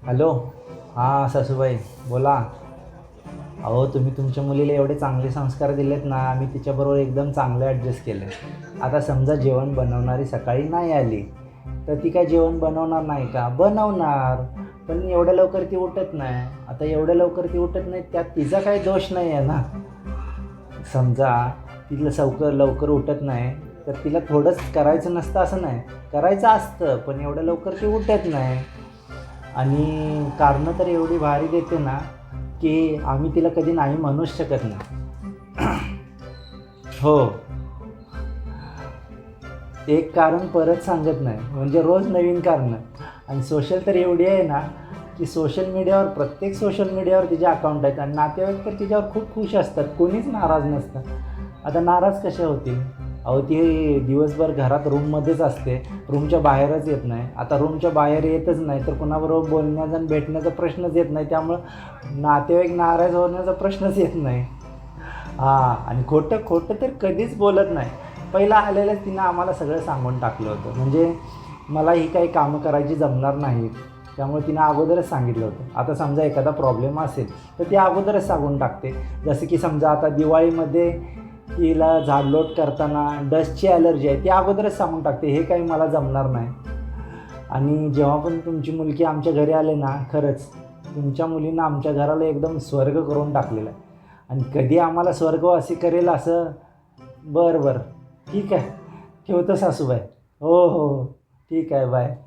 Hello. हां सासूबाई बोला. अहो तुम्ही तुमच्या मुलीला एवढे चांगले संस्कार दिलेत ना, आम्ही तिच्याबरोबर एकदम चांगलं ॲडजस्ट केलं आहे. आता समजा जेवण बनवणारी सकाळी नाही आली तर ती काय जेवण बनवणार नाही का? बनवणार. पण एवढ्या लवकर ती उठत नाही. आता एवढ्या लवकर ती उठत नाही त्यात तिचा काही दोष नाही आहे ना. समजा तिला लवकर उठत नाही तर तिला थोडंच करायचं नसतं असं नाही, करायचं असतं पण एवढ्या लवकर ती उठत नाही. आणि कारणं तर एवढी भारी देते ना की आम्ही तिला कधी नाही म्हणूच शकत नाही. हो. एक कारण परत सांगत नाही म्हणजे रोज नवीन कारणं. आणि सोशल तर एवढी आहे ना की प्रत्येक सोशल मीडियावर तिचे अकाउंट आहेत आणि नातेवाईक तर तिच्यावर खूप खुश असतात, कोणीच नाराज नसतं. आता नाराज कशा होतील? अहो ती दिवसभर घरात रूममध्येच असते, रूमच्या बाहेरच येत नाही. आता रूमच्या बाहेर येतच नाही तर कुणाबरोबर बोलण्याचा आणि भेटण्याचा प्रश्नच येत नाही, त्यामुळं नातेवाईक नाराज होण्याचा प्रश्नच येत नाही. हां. आणि खोटं तर कधीच बोलत नाही. पहिलं आलेलंच तिनं आम्हाला सगळं सांगून टाकलं होतं. म्हणजे मला ही काही कामं करायची जमणार नाहीत. त्यामुळे तिनं अगोदरच सांगितलं होतं. आता समजा एखादा प्रॉब्लेम असेल तर ती अगोदरच सांगून टाकते. जसं की समजा आता दिवाळीमध्ये तिला झाडलोट करताना डस्टची ॲलर्जी आहे, ती अगोदरच सांगून टाकते, हे काही मला जमणार नाही. आणि जेव्हा पण तुमची मुलगी आमच्या घरी आले ना, खरंच तुमच्या मुलीनं आमच्या घराला एकदम स्वर्ग करून टाकलेला आहे. आणि कधी आम्हाला स्वर्गवासी करेल असं. बरं ठीक आहे. ठेवतो सासूबाई. हो. ठीक आहे. बाय.